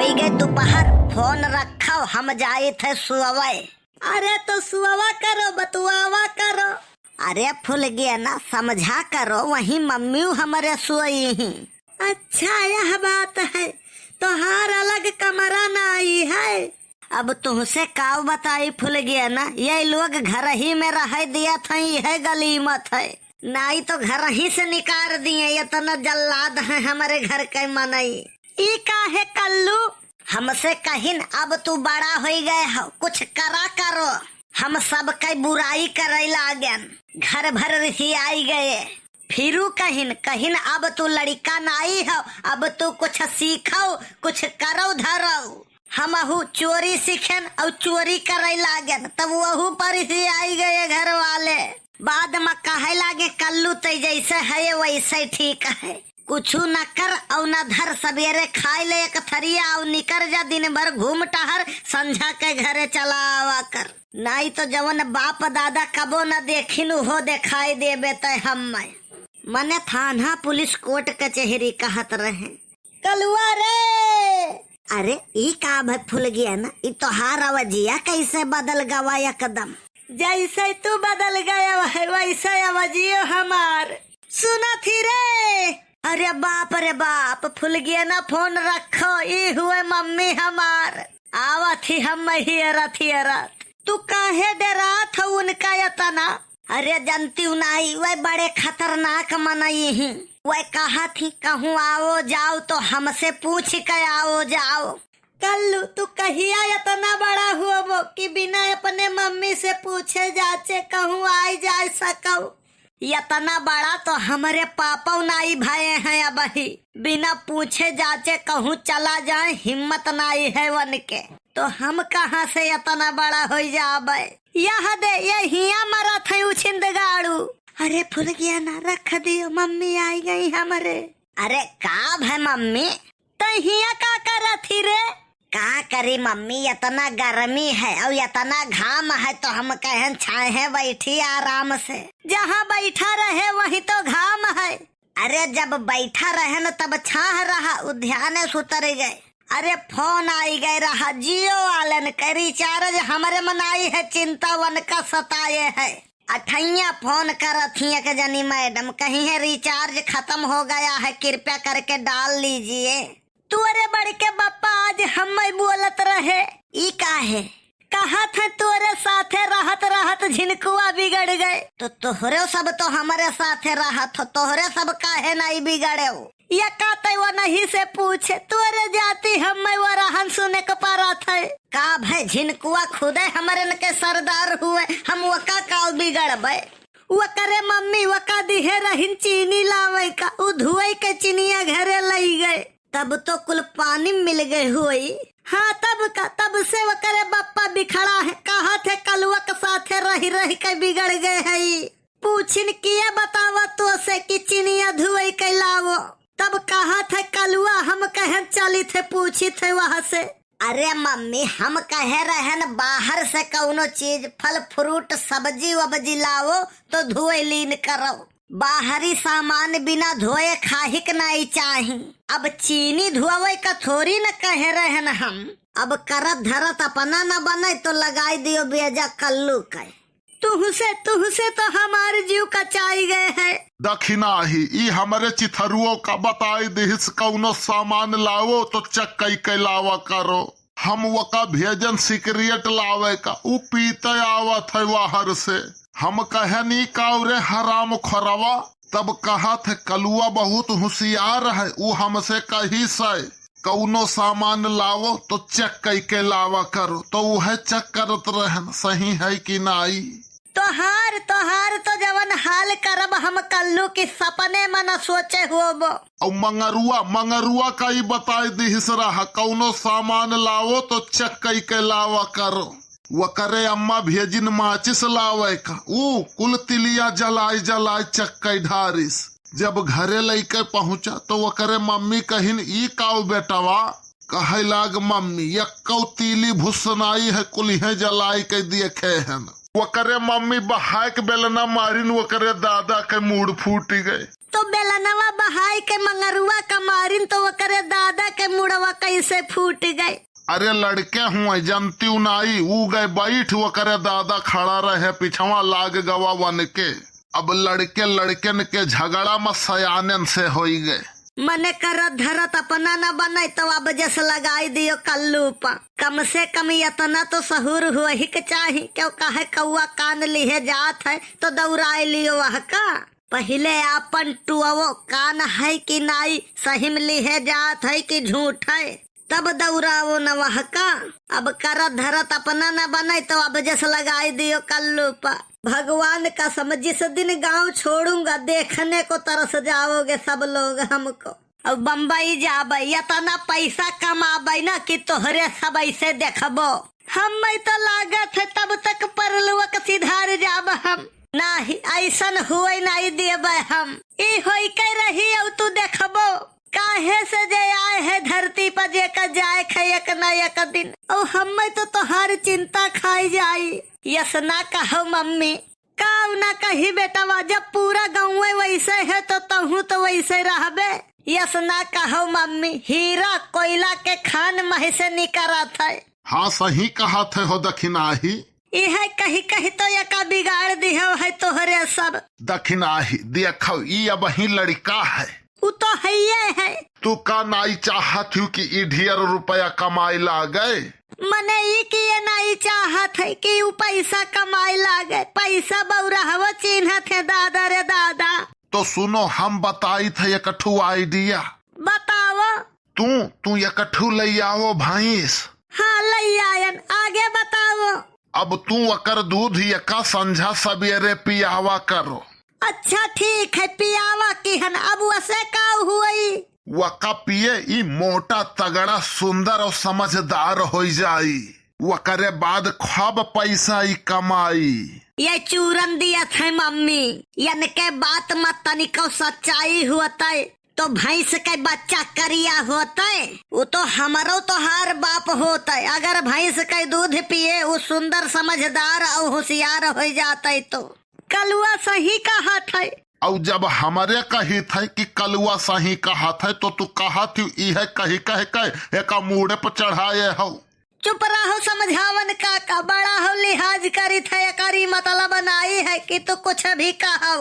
आई गए दोपहर, फोन रखो, हम जाए थे सुअवे। अरे तो सुअवा करो, बतुआवा करो। अरे फुल गया ना, समझा करो, वही मम्मी हमारे सोई ही। अच्छा यह बात है, तोहार अलग कमरा ना आई है। अब तुमसे काव बताई फुल गया ना, ये लोग घर ही में रह दिया था, यह गलीमत है, नहीं तो घर ही से निकाल दिए। ये तो न जल्लाद है हमारे घर के मनई। ई का है कल्लू, हमसे कहिन अब तू बड़ा हो गए हो, कुछ करा करो। हम सब कई बुराई करे लागन, घर भर ही आई गए। फिरू कहिन कहिन अब तू लड़का नाई हो, अब तू कुछ सीखो, कुछ करो धरो। हमहू चोरी सीखन और चोरी करे लागन, तब वहू पर ही आई गए घर वाले। बाद में कहे लागे कल्लू ते जैसे है वैसे ठीक है, कुछ न कर और न धर, सवेरे खाए ले एक थरिया और निकर जा, दिन भर घूम टहर, संझा के घरे चला आवा कर। नहीं तो जवन बाप दादा कबो न देखिन हो दिखाई देबे ते हम मने थाना पुलिस कोर्ट कचहरी कहत रहे। कलुआ रे, अरे ई का भत फुल गया ना, ई तो हार अवजिया कैसे बदल गवा एकदम। जैसे तू बदल गया है वैसे अवजियो हमार। सुना थी रे, अरे बाप फुल गया ना, फोन रखो, ये हुए मम्मी हमार आवा थी, हम ही रथ। तू काहे डरा था उनका यतना? अरे जनती नहीं, वह बड़े खतरनाक मनई ही। वह कहा थी कहूँ आओ जाओ तो हमसे पूछ के आओ जाओ। कल्लू तू कहिया इतना बड़ा हुआ वो कि बिना अपने मम्मी से पूछे जाचे कहूँ आई जा सको। इतना बड़ा तो हमारे पापा नाई भाई हैं, अब ही बिना पूछे जाचे कहूँ चला जाए हिम्मत नहीं है वन के, तो हम कहाँ से इतना बड़ा हो जाबे। यह दे ये हिया मरा था उछिंद गाड़ू। अरे फुल गया ना, रख दियो, मम्मी आई गई हमारे। अरे का है मम्मी, तो हिया का कर थी रे? का करी मम्मी, इतना गर्मी है और इतना घाम है, तो हम कहें छाए बैठी आराम से। जहाँ बैठा रहे वही तो घाम है। अरे जब बैठा रहे न तब छाह रहा, उद्यान सुतर गए। अरे फोन आई गए रहा जियो वालन का, रिचार्ज हमारे मनाई है, चिंता वन का सताए है। अठैया फोन कर थी के जनी मैडम, कहीं है रिचार्ज खत्म हो गया है, कृपया करके डाल लीजिए। तुअरे बड़ के बापा आज हम बोलत रहे, ई का है कहा था तुअरे साथे रहत रहत झिनकुआ बिगड़ गए, तो तोहरे सब तो हमारे साथे रहत हो, तोहरे सब काहे नहीं बिगड़े हो? या कहते वो नहीं से पूछे, तुअरे जाती हम वो रहन सुने को पारा थे। का भाई झिनकुआ खुदे हमारे न के सरदार हुए, हम वका का बिगड़बे? वो करे मम्मी वका दिहे रहिन चीनी लावे का, उ धुए के चीनिया घरे लई गए, तब तो कुल पानी मिल गए हुई। हाँ तब से वो करे बप्पा बिखड़ा है, कहा थे कलुआ के साथे रही रही के बिगड़ गए है। पूछिन किया बतावा तो से कि चीनिया धुए के लावो, तब कहा थे कलुआ, हम कहे चली थे पूछी थे वहाँ से। अरे मम्मी हम कहे रहे न बाहर से कौनो चीज फल फ्रूट सब्जी वब्जी लाओ तो धोए लीन करो, बाहरी सामान बिना धोए खाहिक नहीं चाही। अब चीनी धुआवे का थोड़ी न कहे रहे न हम, अब करत धरत अपना न बने तो लगाई दियो बेजा कल्लू का। तुहसे तो हमारे जीव कचाई गए है। दखिना ही ई हमारे चिथरुओं का बताई दिहिस, कौनो सामान लावो तो चक्कई के लावा करो, हम वका भेजन सिकरियट लावे का, उ पीते आवत है बाहर से। हम कहे नी कावरे हराम खोरवा, तब कहा थे कलुआ बहुत होशियार है, उ हमसे कही से कौनो सामान लावो तो चेक के लावा करो, तो वह चेक करत रहन सही है कि नहीं। तोहार तो जवन हाल करब हम कल्लू की सपने में न सोचे होबो। और मंगरुआ का ही बताई दिहिस रहा, कौनो सामान लावो तो चेक के लावा करो। वो करे अम्मा भेजिन माचिस लावे का, ऊ कुल तिलिया जलाई चक्कई ढारिस। जब घरे लेके पहुंचा तो वो करे मम्मी कहिन ई काऊ बेटवा, कहे लाग मम्मी यक्कौ तीली भुसनाई है, कुलिहे जलाई के देखे है। वो करे मम्मी बहाक बेलना मारिन, वो करे दादा के मूड फूट गए। तो बेलनवा बहाई के मंगरुआ का मारिन तो वो करे दादा के मुड़वा कैसे फूट गए। अरे लड़के हुए जनती नाई ऊ गए बैठ वो करे दादा खड़ा रहे पिछवा लाग गवा वन के। अब लड़के लड़कन के झगड़ा में सयानन से हो गए। मने करत धरत अपना न बनाई तो अब जैसे लगाई दियो कल्लू पा। कम से कम इतना तो सहूर हुआ ही के चाही क्यों कहे कौआ कान लिहे जात है तो दौड़ाई लियो वह का। पहले आपन टुअवो कान है कि नाई सही में लिहे जात है कि झूठ है तब दौड़ावो न वह का। अब करत धरत अपना न बनाई तो अब जैसे लगाई दियो कल्लू पा। भगवान का समझ जिस दिन गांव छोड़ूंगा देखने को तरस जाओगे सब लोग हमको। अब बम्बई जाबे इतना पैसा कमाबे ना कि तोहरे सब ऐसे देखबो। हम तो लागत है तब तक परलुआ सिधार जाब हम नाही ऐसन हुए नहीं देबे हम। ई होई के रही अब तू देखबो काहे से जे आए है धरती पर जे का जाए खे एक न एक दिन। और हम तो तोहार चिंता खाई जाई। यस ना कहो मम्मी काव ना कही बेटा जब पूरा गाँव वैसे है तो तहू तो वैसे रहबे। यस ना कहो मम्मी हीरा कोयला के खान मही से निकरा था। हाँ सही कहा थे हो दखिनाही। यह कही कही तो यका बिगाड़ दियो है तोहरे सब। दखिनाही देखो ई अब ही लड़का है वो तो है। तू का नाई चाहत हूँ कि ई ढेर रुपया कमाई ला गए। मने ई की ये नहीं चाहत है कि वो पैसा कमाई लागे। पैसा बौराहवा चिन्हत है दादा रे दादा। तो सुनो हम बताई थे एकठू आइडिया। बताओ। तू एकठू ले आओ भैंस। हाँ ले आयन आगे बताओ। अब तू अकर दूध यका संझा सवेरे पियावा करो। अच्छा ठीक है पियावा की हन। अब वैसे का हुई वका पिए ई मोटा तगड़ा सुंदर और समझदार हो जाई। वकरे बाद खूब पैसा ई कमाई। ये चूरन दिया थे मम्मी यानी के बात मत तनिको सच्चाई होता तो भैंस के बच्चा करिया होता वो तो हमारो तो हर बाप होता है। अगर भैंस के दूध पिए वो सुंदर समझदार और होशियार हो जाता तो कलुआ सही कहा था। और जब हमारे कही थे कि कलुआ सही कहा था तो तू कहा थी यह कही कह एक मूड़े पर चढ़ाए हो। चुप रहो समझावन का बड़ा हो लिहाज करी थे करी मतलब बनाई है कि तू कुछ भी कहो।